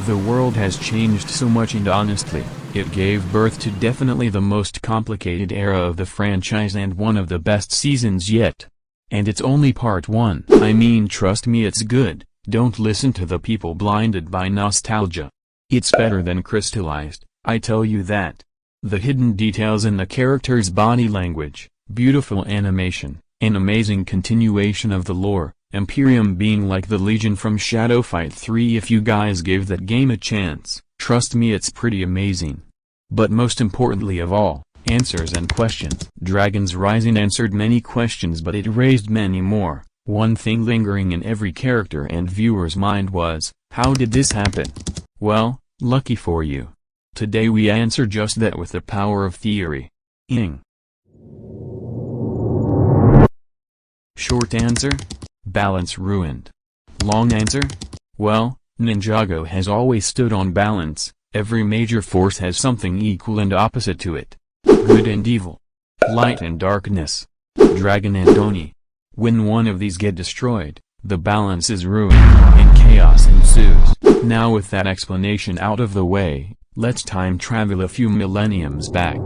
The world has changed so much, and honestly, it gave birth to definitely the most complicated era of the franchise and one of the best seasons yet. And it's only part 1. I mean, trust me, it's good. Don't listen to the people blinded by nostalgia. It's better than Crystallized, I tell you that. The hidden details in the characters' body language, beautiful animation, an amazing continuation of the lore, Imperium being like the Legion from Shadow Fight 3. If you guys gave that game a chance, trust me, it's pretty amazing. But most importantly of all, answers and questions. Dragon's Rising answered many questions, but it raised many more. One thing lingering in every character and viewer's mind was, how did this happen? Well, lucky for you. Today we answer just that with the power of theory. Short answer? Balance ruined. Long answer? Well, Ninjago has always stood on balance. Every major force has something equal and opposite to it. Good and evil. Light and darkness. Dragon and Oni. When one of these get destroyed, the balance is ruined, and chaos ensues. Now with that explanation out of the way, let's time travel a few millenniums back.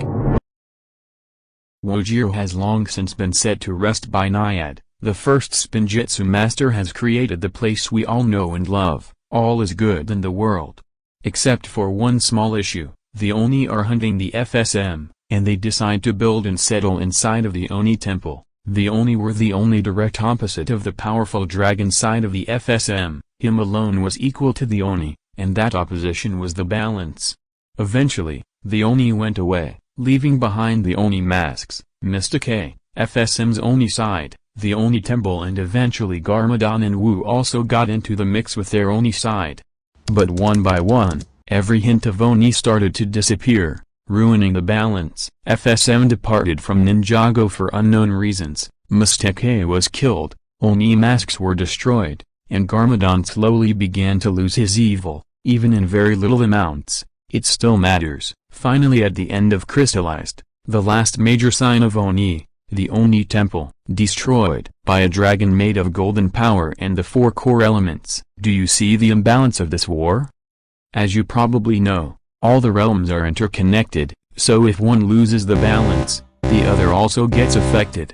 Wojiro has long since been set to rest by Naiad. The first Spinjitzu master has created the place we all know and love. All is good in the world. Except for one small issue, the Oni are hunting the FSM, and they decide to build and settle inside of the Oni temple. The Oni were the only direct opposite of the powerful dragon side of the FSM. Him alone was equal to the Oni, and that opposition was the balance. Eventually, the Oni went away, leaving behind the Oni masks, Mystique, FSM's Oni side, the Oni temple, and eventually Garmadon and Wu also got into the mix with their Oni side. But one by one, every hint of Oni started to disappear, ruining the balance. FSM departed from Ninjago for unknown reasons, Mystique was killed, Oni masks were destroyed, and Garmadon slowly began to lose his evil. Even in very little amounts, it still matters. Finally, at the end of Crystallized, the last major sign of Oni, the Oni temple, destroyed by a dragon made of golden power and the 4 core elements. Do you see the imbalance of this war? As you probably know, all the realms are interconnected, so if one loses the balance, the other also gets affected.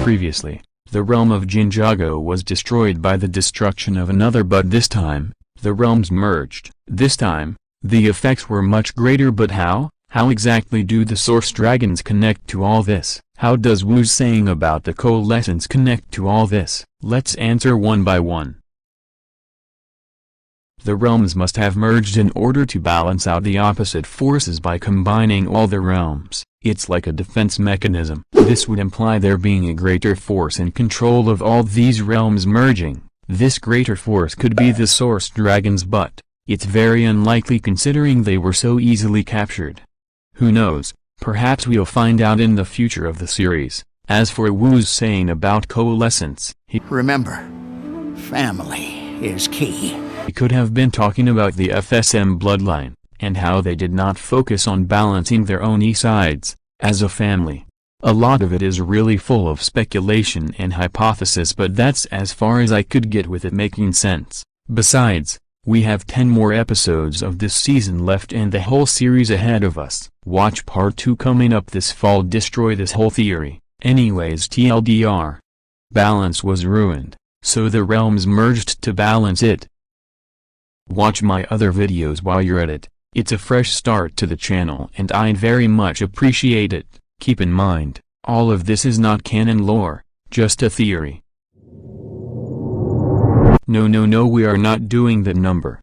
Previously, the realm of Ninjago was destroyed by the destruction of another, but this time, the realms merged. This time, the effects were much greater. But how? How exactly do the source dragons connect to all this? How does Wu's saying about the coalescence connect to all this? Let's answer one by one. The realms must have merged in order to balance out the opposite forces by combining all the realms. It's like a defense mechanism. This would imply there being a greater force in control of all these realms merging. This greater force could be the source dragons, but it's very unlikely considering they were so easily captured. Who knows, perhaps we'll find out in the future of the series. As for Wu's saying about coalescence, remember, family is key. He could have been talking about the FSM bloodline, and how they did not focus on balancing their own sides, as a family. A lot of it is really full of speculation and hypothesis, but that's as far as I could get with it making sense. Besides, we have 10 more episodes of this season left and the whole series ahead of us. Watch part 2 coming up this fall. Destroy this whole theory. Anyways, TLDR. Balance was ruined, so the realms merged to balance it. Watch my other videos while you're at it. It's a fresh start to the channel and I'd very much appreciate it. Keep in mind, all of this is not canon lore, just a theory. No, we are not doing that number.